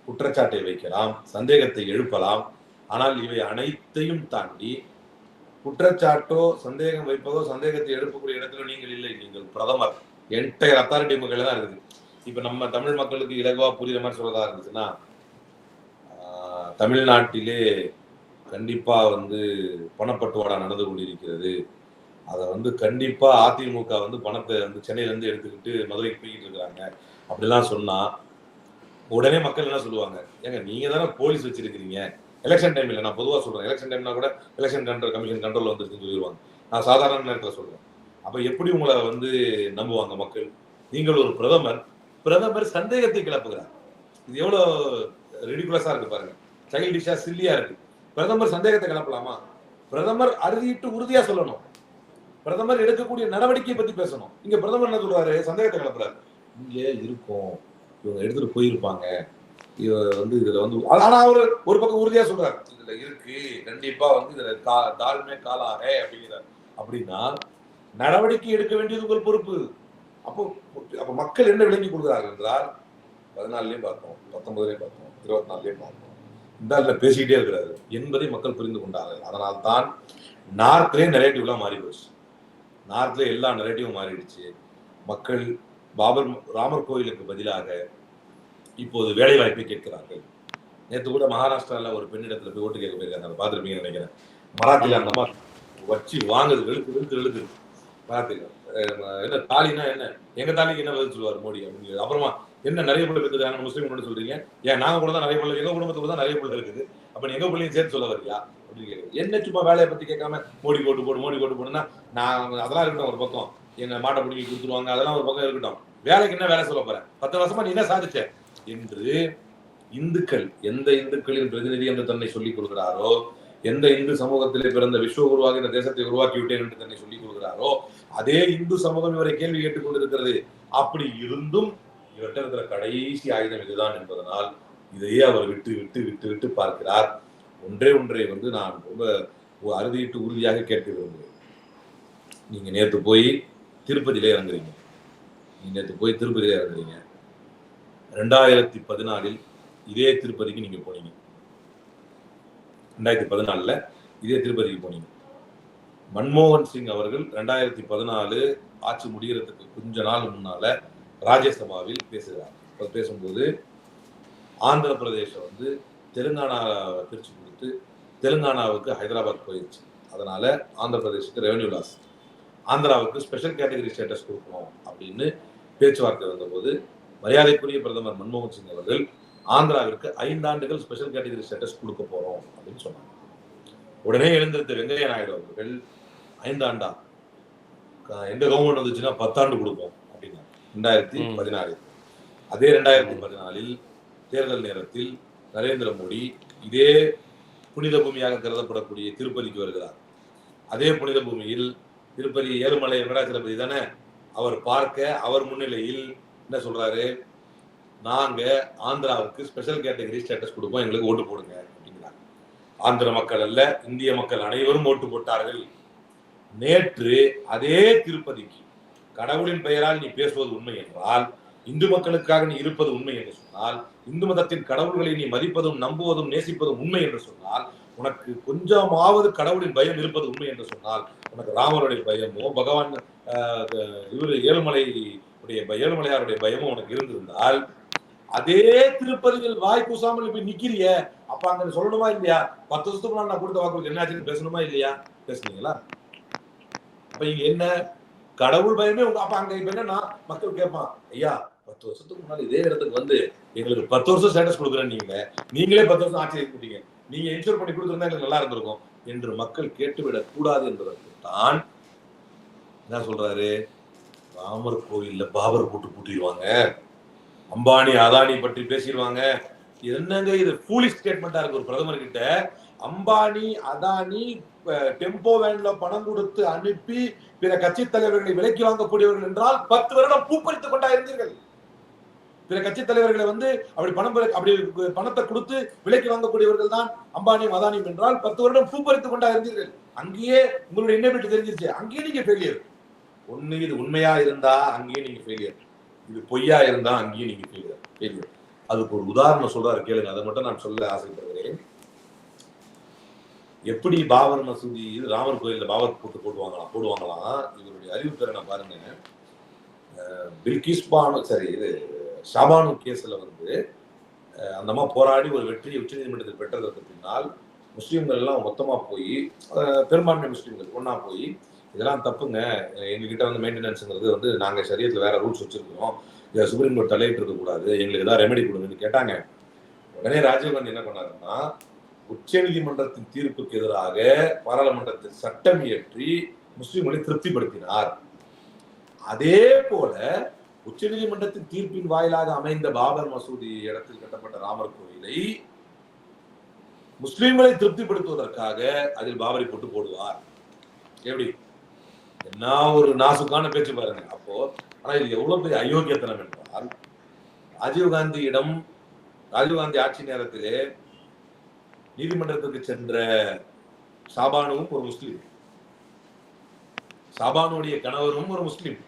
குற்றச்சாட்டை வைக்கலாம், சந்தேகத்தை எழுப்பலாம். ஆனால் இவை அனைத்தையும் தாண்டி குற்றச்சாட்டோ சந்தேகம் வைப்பதோ சந்தேகத்தை எழுப்பக்கூடிய இடத்துல நீங்கள் இல்லை, நீங்கள் பிரதமர். என்டையர் அத்தாரிட்டி உங்க கையில தான் இருக்குது. இப்ப நம்ம தமிழ் மக்களுக்கு இலகுவா புரியுற மாதிரி சொல்றதா இருந்துச்சுன்னா, தமிழ்நாட்டிலே கண்டிப்பா பணப்பட்டுவாடா நடந்து கொண்டிருக்கிறது. அதை கண்டிப்பா அதிமுக பணத்தை சென்னையில இருந்து எடுத்துக்கிட்டு மதுரைக்கு போய்கிட்டு இருக்கிறாங்க அப்படிலாம் சொன்னா உடனே மக்கள் என்ன சொல்லுவாங்க, ஏங்க நீங்க தானே போலீஸ் வச்சிருக்கிறீங்க, எலெக்ஷன் டைம் இல்லை, நான் பொதுவாக சொல்றேன், எலெக்ஷன் டைம்னா கூட எலெக்ஷன் கமிஷன் கண்ட்ரோல் வந்துருச்சுன்னு சொல்லிடுவாங்க. நான் சாதாரண நேரத்தில் சொல்றேன். அப்ப எப்படி உங்களை நம்புவாங்க மக்கள்? நீங்கள் ஒரு பிரதமர் சந்தேகத்தை கிளப்புகிறார். இது எவ்வளவு ரெடிகுலஸா இருக்கு பாருங்க, சைல்டிஷா சில்லியா இருக்கு. பிரதமர் சந்தேகத்தை கிளப்பலாமா? பிரதமர் அறுதிட்டு உறுதியா சொல்லணும். பிரதமர் எடுக்கக்கூடிய நடவடிக்கையை பத்தி பேசணும். இங்க பிரதமர் என்ன சொல்றாரு? சந்தேகத்தை கிளப்புறாரு. இங்க இருக்கும், இவங்க எடுத்துட்டு போயிருப்பாங்க, இதுல ஆனா அவர் ஒரு பக்கம் உறுதியா சொல்றாரு, இதுல இருக்கு கண்டிப்பா இதுல தாழ்மை காலாக அப்படிங்கிறார். அப்படின்னா நடவடிக்கை எடுக்க வேண்டியது உங்கள் பொறுப்பு. அப்போ மக்கள் என்ன விளங்கி கொடுக்கிறார்கள் என்றால் 14லயும் பார்த்தோம், 19லயும் பார்த்தோம், 24லயும் பார்த்தோம், இந்த பேசிக்கிட்டே இருக்கிறாரு என்பதை மக்கள் புரிந்து கொண்டார்கள். அதனால் தான் நார்த்லயே நரேட்டிவ்லாம் மாறி போச்சு. நார்த்ல எல்லா நரேட்டிவும் மாறிடுச்சு. மக்கள் ராமர் கோயிலுக்கு பதிலாக இப்போது வேலை வாய்ப்பை கேட்கிறார்கள். நேற்று கூட மகாராஷ்டிரால ஒரு பெண்ணிடத்துல போய் ஓட்டு கேட்க போயிருக்காங்க, அதை பார்த்துருப்பீங்கன்னு நினைக்கிறேன். மராத்தில அந்த மாதிரி வச்சு வாங்குது, வெளுத்து மராத்தில. என்ன தாலினா என்ன, எங்க தாலிக்கு என்ன பதில் சொல்லுவார் மோடி அப்படிங்கிறது. அப்புறமா என்ன நிறைய பிள்ளை இருக்குது முஸ்லீம் சொல்றீங்க, ஏன் நாங்க கூட தான் நிறைய பிள்ளை, எங்க குடும்பத்துக்கு தான் நிறைய பிள்ளை இருக்குது, அப்ப நீ எங்க பிள்ளையும் சேர்த்து சொல்ல வரியா அப்படின்னு கேட்குறது. என்ன சும்மா வேலையை பத்தி கேட்காம மோடி கோட்டு போடுன்னா நான் அதெல்லாம் இருக்கட்டும் ஒரு பக்கம், என்ன மாட்டை பிடிக்கி கொடுத்துருவாங்க, அதெல்லாம் ஒரு பக்கம் இருக்கட்டும், வேலைக்கு என்ன வேலை சொல்ல போறேன், 10 வருஷமா நீ என்ன சாதிச்ச என்று இந்துக்கள், எந்த இந்துக்களின் பிரதிநிதி என்று தன்னை சொல்லிக் கொள்கிறாரோ, எந்த இந்து சமூகத்திலே பிறந்த விஸ்வகுருவாக இந்த தேசத்தை உருவாக்கி விட்டேன் என்று தன்னை சொல்லிக் கொள்கிறாரோ, அதே இந்து சமூகம் இவரை கேள்வி கேட்டுக் கொண்டிருக்கிறது. அப்படி இருந்தும் இவர்கிட்ட இருக்கிற கடைசி ஆயுதம் இதுதான் என்பதனால் இதையே அவர் விட்டு விட்டு விட்டு விட்டு பார்க்கிறார். ஒன்றை நான் ரொம்ப அறுதியிட்டு உறுதியாக கேட்க விரும்புகிறேன். நீங்க நேற்று போய் திருப்பதியிலே இறங்குறீங்க, 2014 இதே திருப்பதிக்கு நீங்க போனீங்க. 2014 இதே திருப்பதிக்கு போனீங்க. மன்மோகன் சிங் அவர்கள் 2014 ஆட்சி முடிகிறதுக்கு கொஞ்ச நாள் முன்னால ராஜ்யசபாவில் பேசுகிறார். பேசும்போது ஆந்திர பிரதேசம் தெலுங்கானா பிரிச்சு கொடுத்து தெலுங்கானாவுக்கு ஹைதராபாத் போயிடுச்சு. அதனால ஆந்திர பிரதேசத்துக்கு ரெவன்யூ லாஸ், ஆந்திராவுக்கு ஸ்பெஷல் கேட்டகரி ஸ்டேட்டஸ் கொடுக்கணும் அப்படின்னு பேச்சுவார்த்தை வந்தபோது மரியாதைக்குரிய பிரதமர் மன்மோகன் சிங் அவர்கள் ஆந்திராவிற்கு 5 ஆண்டுகள் ஸ்பெஷல் கேட்டகரி ஸ்டேட்டஸ் கொடுக்க போறோம் அப்படின்னு சொன்னாங்க. உடனே எழுந்திருந்த வெங்கையா நாயுடு அவர்கள் 5 ஆண்டா, எங்க கவர்மெண்ட் வந்துச்சுன்னா 10 ஆண்டு கொடுப்போம் அப்படின்னா 2014. அதே 2014 தேர்தல் நேரத்தில் நரேந்திர மோடி இதே புனித பூமியாக கருதப்படக்கூடிய திருப்பதிக்கு வருகிறார். அதே புனித பூமியில் திருப்பதி ஏழுமலை வெங்கடாச்சலபதி தானே அவர் பார்க்க, அவர் முன்னிலையில் என்ன சொல்றாரு, நாங்க ஆந்திராவுக்கு ஸ்பெஷல் கேட்டகரி ஸ்டேட்டஸ் கொடுப்போம், எங்களுக்கு ஓட்டு போடுங்க அப்படிங்கிறாங்க. ஆந்திர மக்கள் அல்ல, இந்திய மக்கள் அனைவரும் ஓட்டு போட்டார்கள். நேற்று அதே திருப்பதிக்கு கடவுளின் பெயரால் நீ பேசுவது உண்மை என்றால், இந்து மக்களுக்காக நீ இருப்பது உண்மை என்று சொன்னால், இந்து மதத்தின் கடவுள்களை நீ மதிப்பதும் நம்புவதும் நேசிப்பதும் உண்மை என்று சொன்னால், உனக்கு கொஞ்சமாவது கடவுளின் பயம் இருப்பது உண்மை என்று சொன்னால், உனக்கு ராமருடைய பயமோ பகவான் ஏழுமலையாருடைய பயமோ உனக்கு இருந்திருந்தால், அதே திருப்பதியில் வாய் கூசாமல் போய் நிக்கிறிய, அப்ப அங்க சொல்லணுமா இல்லையா? 10 வருஷத்துக்கு நான் கொடுத்த வாக்குறுதி என்னாச்சுன்னு பேசணுமா இல்லையா? பேசுனீங்களா? அப்ப இங்க என்ன கடவுள் பயமே அப்ப அங்க இப்ப என்னன்னா மக்கள் கேட்பான், ஐயா 10 வருஷத்துக்கு முன்னாடி இதே இடத்துக்கு எங்களுக்கு 10 வருஷம் ஸ்டேட்டஸ் கொடுக்குறேன், நீங்களே 10 வருஷம் ஆட்சி கொடுத்தீங்க, நீங்க இன்சூர் பண்ணி கொடுத்துருந்தா எங்களுக்கு நல்லா இருந்திருக்கும் என்று மக்கள் கேட்டுவிடக் கூடாது என்பதற்கு தான் என்ன சொல்றாரு, ராமர் கோயில்ல பாபர் போட்டு பூட்டிடுவாங்க, அம்பானி அதானி பற்றி பேசிடுவாங்க. என்னங்க இது ஃபூலிஷ் ஸ்டேட்மெண்டா இருக்கு ஒரு பிரதமர் கிட்ட. அம்பானி அதானி டெம்போ வேன்ல பணம் கொடுத்து அனுப்பி பிற கட்சி தலைவர்களை விலைக்கு வாங்கக்கூடியவர்கள் என்றால் 10 வருடம் பூப்பறித்துக் கொண்டா இருந்தீர்கள். பிற கட்சி தலைவர்களை அப்படி பணத்தை கொடுத்து விலைக்கு வாங்கக்கூடியவர்கள் தான் அம்பானியும் அதானியும் என்றால் 10 வருடம் பூப்பறித்துக் கொண்டா இருந்தீர்கள். அங்கேயே உங்களுடைய இன்னபிலிட்டி தெரிஞ்சிருச்சு, அங்கேயே நீங்க ஃபெயிலியர். ஒண்ணு இது உண்மையா இருந்தா அங்கேயே நீங்க ஃபெயிலியர், இது பொய்யா இருந்தா அங்கேயே நீங்க ஃபெயிலியர். அதுக்கு ஒரு உதாரணம் சொல்றாரு கேளுங்க, அதை மட்டும் நான் சொல்ல ஆசைப்படுகிறேன். எப்படி பாபர் மசூதி ராமர் கோயில்ல பாபர் போடுவாங்களாம். இவருடைய அறிவுத்திறனை பாருங்க. பில்கிஸ் பானு சரி இது ஷாபானு கேஸ்ல வந்து அந்த அம்மா போராடி ஒரு வெற்றியை உச்சநீதிமன்றத்தில் பெற்றதற்கு பின்னால் முஸ்லீம்கள் எல்லாம் மொத்தமா போய் பெரும்பான்மை முஸ்லீம்கள் ஒன்னா போய் இதெல்லாம் தப்புங்க, எங்ககிட்ட வந்து மெயின்டெனன்ஸுங்கிறது வந்து நாங்க சரியத்துல வேற ரூல்ஸ் வச்சிருக்கிறோம், இதை சுப்ரீம் கோர்ட் தலையிட்டு இருக்க கூடாது, எங்களுக்கு ஏதாவது ரெமெடி கொடுங்கன்னு கேட்டாங்க. உடனே ராஜீவ்காந்தி என்ன பண்ணாருன்னா உச்ச நீதிமன்றத்தின் தீர்ப்புக்கு எதிராக பாராளுமன்றத்தில் சட்டம் இயற்றி முஸ்லீம்களை திருப்திப்படுத்தினார். அதே போல உச்ச நீதிமன்றத்தின் தீர்ப்பின் வாயிலாக அமைந்த பாபர் மசூதி இடத்தில் கட்டப்பட்ட ராமர் கோயிலை முஸ்லீம்களை திருப்திப்படுத்துவதற்காக அதில் பாபரை போடுவார். எப்படி என்ன ஒரு நாசுக்கான பேச்சு பாருங்க. அப்போ ஆனா இது எவ்வளவு பெரிய அயோக்கியத்தனம் என்றால் ராஜீவ்காந்தி ஆட்சி நேரத்திலே நீதிமன்றத்திற்கு சென்ற ஷாபானுவும் ஒரு முஸ்லீம், ஷாபானுடைய கணவரும் ஒரு முஸ்லீம்.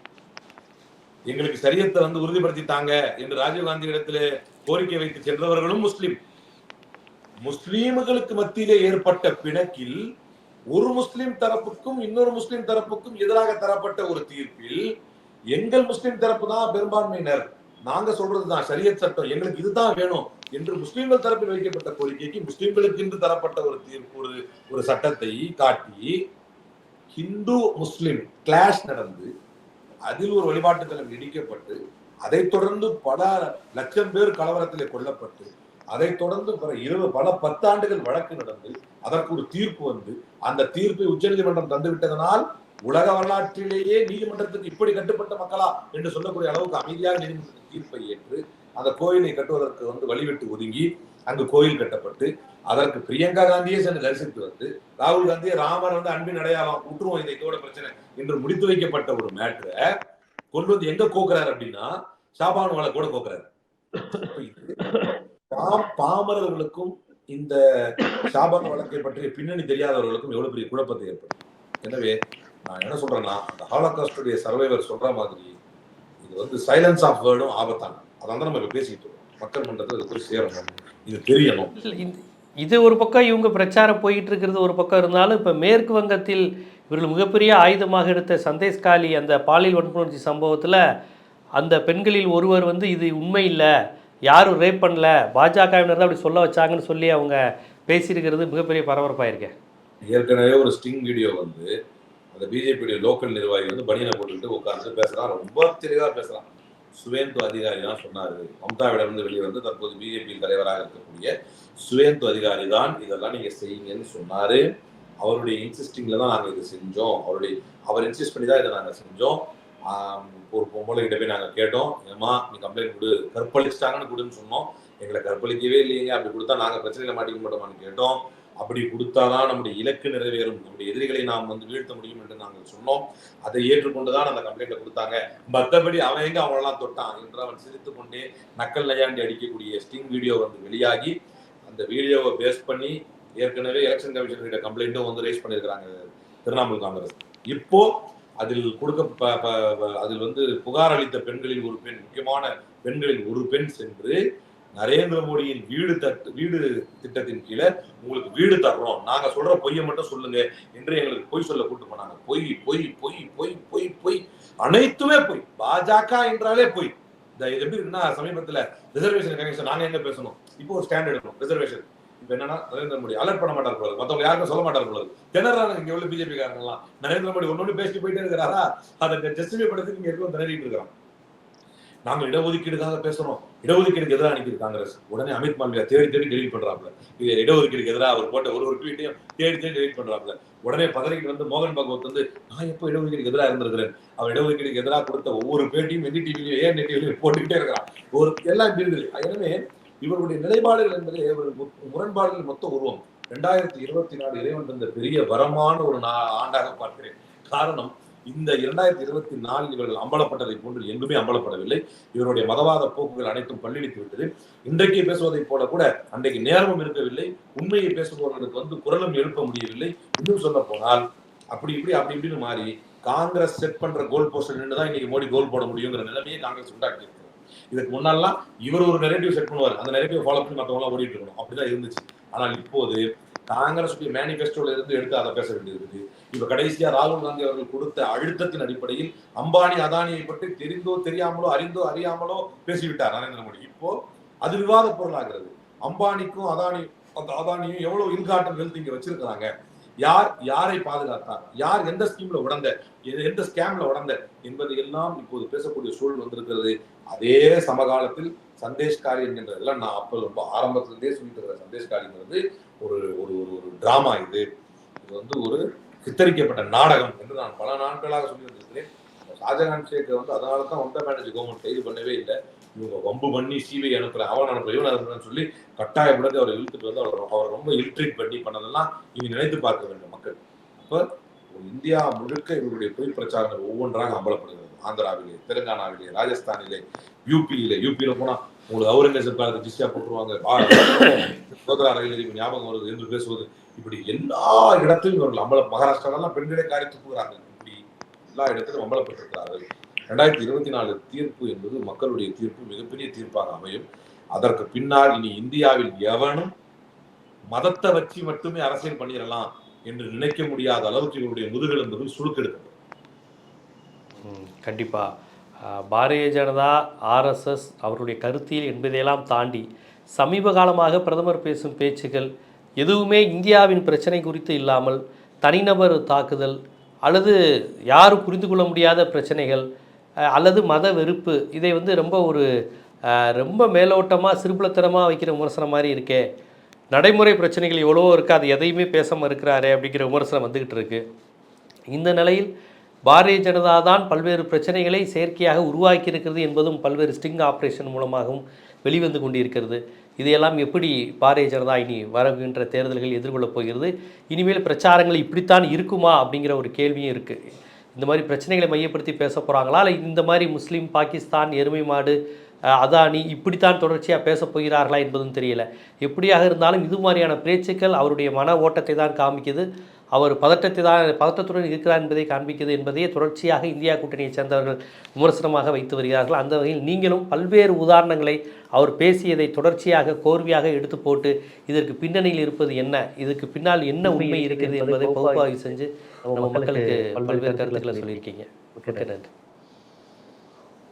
எங்களுக்கு சரியத்தை வந்து உறுதிப்படுத்தித்தாங்க என்று ராஜீவ்காந்தி இடத்திலே கோரிக்கை வைத்து சென்றவர்களும் முஸ்லீம். முஸ்லீம்களுக்கு மத்தியிலே ஏற்பட்ட பிணக்கில் ஒரு முஸ்லிம் தரப்புக்கும் இன்னொரு முஸ்லிம் தரப்புக்கும் எதிராக தரப்பட்ட ஒரு தீர்ப்பில் எங்கள் முஸ்லிம் தரப்பு தான் பெரும்பான்மையினர், நாங்க சொல்றதுதான் ஷரியத் சட்டம், எங்களுக்கு இதுதான் வேணும் என்று முஸ்லிம்கள் தரப்பில் வைக்கப்பட்ட கோரிக்கைக்கு முஸ்லிம்களுக்கு இன்று தரப்பட்ட ஒரு தீர்ப்பு ஒரு சட்டத்தை காட்டி ஹிந்து முஸ்லிம் கிளாஷ் நடந்து அதில் ஒரு வழிபாட்டுத்தலம் இடிக்கப்பட்டு அதைத் தொடர்ந்து பல லட்சம் பேர் கலவரத்திலே கொல்லப்பட்டு அதைத் தொடர்ந்து பல 10 ஆண்டுகள் வழக்கு நடந்து அதற்கு ஒரு தீர்ப்பு வந்து அந்த தீர்ப்பை உச்சநீதிமன்றம் தந்துவிட்டதனால் உலக வரலாற்றிலேயே நீதிமன்றத்துக்கு இப்படி கட்டுப்பட்ட மக்களா என்று சொல்லக்கூடிய அளவுக்கு அமைதியாக நீதிமன்றத்தின் தீர்ப்பை ஏற்று அந்த கோயிலை கட்டுவதற்கு வந்து வழிவிட்டு ஒதுங்கி அங்கு கோயில் கட்டப்பட்டு அதற்கு பிரியங்கா காந்தியே சென்று தரிசித்து வந்து ராகுல் காந்தியை ராமர் வந்து அன்பின் அடையாளம் விட்டுருவோம் இதை இதோட பிரச்சனை என்று முடித்து வைக்கப்பட்ட ஒரு மேட்டரை கொண்டு வந்து எங்க கோக்குறாரு அப்படின்னா ஷாபானு வாழை கூட கோக்குறாரு. பாமரர்களுக்கும் இந்த ஷாபான் வழக்கை பற்றிய பின்னணி தெரியாதவர்களுக்கும் எவ்வளவு பெரிய குழப்பத்தை ஏற்படும். எனவே நான் என்ன சொல்றேன்னா அந்த ஹாலோகாஸ்டுடைய சர்வைவர் சொல்ற மாதிரி இது வந்து சைலன்ஸ் ஆஃப் வேர்டும் ஆபத்தான, அதான் நம்ம இப்ப பேசிட்டு இருக்கோம். மக்கள் மன்றத்தில் போய் சேரணும், இது தெரியணும். இது ஒரு பக்கம் இவங்க பிரச்சாரம் போயிட்டு இருக்கிறது ஒரு பக்கம் இருந்தாலும் இப்போ மேற்கு வங்கத்தில் இவர்கள் மிகப்பெரிய ஆயுதமாக எடுத்த சந்தேஷ்காலி அந்த பாலியல் வன்புணர்ச்சி சம்பவத்தில் அந்த பெண்களில் ஒருவர் வந்து இது உண்மை இல்லை, யாரும் ரேப் பண்ணல, பாஜகவினர் தான் அப்படி சொல்ல வச்சாங்கன்னு சொல்லி அவங்க பேசியிருக்கிறது மிகப்பெரிய பரபரப்பாயிருக்கேன். ஏற்கனவே ஒரு ஸ்டிங் வீடியோ வந்து அந்த பிஜேபியுடைய லோக்கல் நிர்வாகி வந்து பனியனை போட்டுக்கிட்டு உட்கார்ந்து பேசுறான், ரொம்ப தெளிவாக பேசுறான். சுவேந்து அதிகாரி தான் சொன்னாரு, மம்தாவிடமிருந்து வெளியே வந்து தற்போது பிஜேபியின் தலைவராக இருக்கக்கூடிய சுவேந்து அதிகாரி தான் இதெல்லாம் நீங்க செய்யுங்கன்னு சொன்னாரு. அவருடைய இன்சிஸ்டிங்ல தான் நாங்க இதை செஞ்சோம், அவர் இன்சிஸ்ட் பண்ணி தான் இதை நாங்க செஞ்சோம். ஒரு பொம்பளை கிட்ட போய் நாங்க கேட்டோம், ஏமா நீ கம்ப்ளைண்ட் கொடு, கற்பழிச்சிட்டாங்கன்னு கொடுன்னு சொன்னோம், எங்களை கற்பழிக்கவே இல்லைங்க, அப்படி கொடுத்தா நாங்க பிரச்சனையில மாட்டிக்க மாட்டோமான்னு கேட்டோம், அப்படி கொடுத்தாதான் நம்முடைய இலக்கு நிறைவேறும், நம்முடைய எதிரிகளை நாம் வந்து வீழ்த்த முடியும் என்று நாங்கள் சொன்னோம். அதை ஏற்றுக்கொண்டுதான் அந்த கம்ப்ளைண்ட்டை கொடுத்தாங்க. மற்றபடி அவன் எங்க அவங்களெல்லாம் தொட்டான் என்று அவன் சிரித்து கொண்டே நக்கல் நையாண்டி அடிக்கக்கூடிய ஸ்டிங் வீடியோ வந்து வெளியாகி அந்த வீடியோவை பேஸ் பண்ணி ஏற்கனவே எலெக்ஷன் கமிஷன் கிட்ட கம்ப்ளைண்ட்டும் வந்து ரைஸ் பண்ணியிருக்கிறாங்க திரிணாமுல் காங்கிரஸ். இப்போ அதில் அதில் வந்து புகார் அளித்த பெண்களில் ஒரு பெண், முக்கியமான பெண்களில் ஒரு பெண் சென்று நரேந்திர மோடியின் வீடு திட்டத்தின் கீழே உங்களுக்கு வீடு தர்றோம், நாங்க சொல்ற பொய்யை மட்டும் சொல்லுங்க என்று எங்களுக்கு பொய் சொல்ல கூட்டு போனாங்க. பொய் பொய் பொய் பொய் பொய் பொய் அனைத்துமே பொய். பாஜக என்றாலே பொய். இந்த இது எப்படி இருக்குன்னா சமீபத்துல ரிசர்வேஷன் கமிஷன் நாங்க எங்க பேசணும், இப்போ ஒரு ஸ்டாண்ட் எடுக்கணும் ரிசர்வேஷன். இப்ப என்னன்னா நரேந்திர மோடி அலர்ட் பண்ண மாட்டார் போல, மத்தவங்க யாருக்கும் சொல்ல மாட்டார் போல, திணறாங்க இங்க உள்ள பிஜேபி காரங்கெல்லாம். நரேந்திர மோடி ஒன்னொன்னு பேசிட்டு போயிட்டே இருக்கிறாரா, அதை ஜஸ்டிஃபை பண்றதுக்கு இங்க இருக்கும் திணறிட்டு இருக்கிறோம். நாங்கள் இடஒதுக்கீடுக்காக பேசுறோம், இடஒதுக்கீடுக்கு எதிராக அனுப்பிது காங்கிரஸ். உடனே அமித் மால்வியா தேடி டெலிட் பண்றாப்ல, இது இடஒதுக்கீடுக்கு எதிராக அவர் போட்ட ஒரு ட்வீட்டையும் தேடி டெலிட் பண்றாப்ல. உடனே பதவிக்கு வந்து மோகன் பகவத் வந்து நான் எப்போ இடஒதுக்கீடுக்கு எதிராக இருந்திருக்கிறேன், அவர் இடஒதுக்கீடுக்கு எதிராக கொடுத்த ஒவ்வொரு பேட்டியும் என்டி டிவிலையும் ஏன் டிவிலையும் போட்டுக்கிட்டே இருக்கிறான். ஒரு எல்லாம் இருக்குது. எனவே இவர்களுடைய நிலைப்பாடுகள் என்பது முரண்பாடுகள் மொத்த உருவம். 2024 இறைவன் தந்த பெரிய வரமான ஒரு ஆண்டாக பார்க்கிறேன். காரணம், இந்த 2024 இவர்கள் அம்பலப்பட்டதை போன்று எங்குமே அம்பலப்படவில்லை. இவருடைய மதவாத போக்குகள் அனைத்தும் பல்லிழித்து விட்டது. இன்றைக்கு பேசுவதை போல கூட அன்றைக்கு நேரமும் இருக்கவில்லை. உண்மையை பேசுபவர்களுக்கு வந்து குரலும் எழுப்ப முடியவில்லை. இன்னும் சொல்ல போனால் அப்படி இப்படின்னு மாறி காங்கிரஸ் செட் பண்ற கோல் போஸ்டர் நின்றுதான் இன்னைக்கு மோடி கோல் போட முடியுங்கிற நிலைமையை காங்கிரஸ் உண்டாக்கி இருக்கிறது. இதுக்கு முன்னாலாம் இவர் ஒரு நெரேட்டிவ் செட் பண்ணுவார், அந்த நெரேட்டிவ் ஃபாலோ பண்ணி மற்றவங்க எல்லாம் ஓடிட்டு இருக்கணும், அப்படிதான் இருந்துச்சு. ஆனால் இப்போது காங்கிரஸ் மேனிபெஸ்டோல இருந்து எடுத்து அதை பேச வேண்டியது இருக்கு. இப்ப கடைசியா ராகுல் காந்தி அவர்கள் கொடுத்த அழுத்தத்தின் அடிப்படையில் அம்பானி அதானியை பற்றி தெரிந்தோ தெரியாமலோ அறிந்தோ அறியாமலோ பேசிவிட்டார் நரேந்திர மோடி. இப்போ அது விவாத பொருளாகிறது. அம்பானிக்கும் அதானியும் எவ்வளவு இன்கார்டன் வெல்த் இங்க வச்சிருக்கிறாங்க, யார் யாரை பாதுகாத்தார், யார் எந்த ஸ்கீம்ல உடந்த, எந்த ஸ்கேம்ல உடந்த என்பது எல்லாம் இப்போது பேசக்கூடிய சூழல் வந்திருக்கிறது. அதே சமகாலத்தில் சந்தேஷ்காரி என்கின்றதெல்லாம் நான் அப்போ ரொம்ப ஆரம்பத்திலிருந்தே சொல்லிட்டு இருக்கிற சந்தேஷ்காரிங்கிறது ஒரு ஒரு ஒரு டிராமா. இது ஒரு சித்தரிக்கப்பட்ட நாடகம் என்று நான் பல நாட்களாக சொல்லி வந்திருக்கிறேன். ஷாஜகான் ஷேக்கை அதனால தான் மம்தா பானர்ஜி கவர்மெண்ட் கைது பண்ணவே இல்லை. இவங்க வம்பு பண்ணி சிபிஐ அனுப்புறேன், அவன் அனுப்புறேன், இவன் அனுப்புறேன்னு சொல்லி கட்டாயப்படுத்தி அவரை இழுத்துட்டு அவர் ரொம்ப இல்ட்ரீட் பண்ணி பண்ணதெல்லாம் இனி நினைத்து பார்க்க வேண்டும் மக்கள். அப்ப இந்தியா முழுக்க இவருடைய பொய் பிரச்சாரங்கள் ஒவ்வொன்றாக அம்பலப்படுகிறது. ஆந்திராவிலே, தெலுங்கானாவிலே, ராஜஸ்தானிலே, யூபியில போனா உங்களுக்கு அவுரங்கசீப் காலத்தை ஜிஸ்டியா போட்டுருவாங்க, சோதரா ரயில் ஞாபகம் வருது என்று பேசுவது, இப்படி எல்லா இடத்திலும் இவர்கள் மகாராஷ்டிராலாம் பெண்களே காரி துப்புகிறாங்க. இப்படி எல்லா இடத்திலும் அம்பலப்பட்டிருக்கிறார்கள். 2024 தீர்ப்பு என்பது மக்களுடைய தீர்ப்பு, மிகப்பெரிய தீர்ப்பாக அமையும். அதற்கு பின்னால் இனி இந்தியாவில் எவனும் மதத்தை வச்சு மட்டுமே அரசியல் பண்ணிடலாம் என்று நினைக்க முடியாத அளவுக்கு இவருடைய முதுகல் என்பது சுழுக்கெடுக்கப்படும். கண்டிப்பா பாரதிய ஜனதா, ஆர்எஸ்எஸ் அவருடைய கருத்தியல் என்பதையெல்லாம் தாண்டி சமீப காலமாக பிரதமர் பேசும் பேச்சுகள் எதுவுமே இந்தியாவின் பிரச்சனை குறித்து இல்லாமல் தனிநபர் தாக்குதல் அல்லது யாரும் புரிந்து கொள்ள முடியாத பிரச்சனைகள் அல்லது மத வெறுப்பு, இதை ரொம்ப மேலோட்டமாக சிறுபுலத்தனமாக வைக்கிற விமர்சனம் மாதிரி இருக்கே. நடைமுறை பிரச்சனைகள் எவ்வளவோ இருக்குது, அது எதையுமே பேசாமல் இருக்கிறாரே அப்படிங்கிற விமர்சனம் வந்துக்கிட்டு இருக்கு. இந்த நிலையில் பாரதிய ஜனதா தான் பல்வேறு பிரச்சனைகளை செயற்கையாக உருவாக்கி இருக்கிறது என்பதும் பல்வேறு ஸ்டிங் ஆப்ரேஷன் மூலமாகவும் வெளிவந்து கொண்டிருக்கிறது. இதையெல்லாம் எப்படி பாரதிய ஜனதா இனி வருகின்ற தேர்தல்கள் எதிர்கொள்ளப் போகிறது, இனிமேல் பிரச்சாரங்கள் இப்படித்தான் இருக்குமா அப்படிங்கிற ஒரு கேள்வியும் இருக்குது. இந்த மாதிரி பிரச்சனைகளை மையப்படுத்தி பேச போகிறாங்களா, இல்லை இந்த மாதிரி முஸ்லீம், பாகிஸ்தான், எருமை மாடு, அதானி இப்படித்தான் தொடர்ச்சியாக பேச போகிறார்களா என்பதும் தெரியல. எப்படியாக இருந்தாலும் இது மாதிரியான பேச்சுக்கள் அவருடைய மன ஓட்டத்தை தான் காமிக்குது, அவர் பதட்டத்துடன் இருக்கிறார் என்பதை காண்பிக்கிறது என்பதையே தொடர்ச்சியாக இந்தியா கூட்டணியைச் சேர்ந்தவர்கள் விமர்சனமாக வைத்து வருகிறார்கள். அந்த வகையில் நீங்களும் பல்வேறு உதாரணங்களை அவர் பேசியதை தொடர்ச்சியாக கோர்வையாக எடுத்து போட்டு இதற்கு பின்னணியில் இருப்பது என்ன, இதுக்கு பின்னால் என்ன உண்மை இருக்கிறது என்பதை பகுப்பாய்வு செஞ்சு நம்ம மக்களுக்கு பல்வேறு கருத்துக்களை சொல்லியிருக்கீங்க. நன்றி.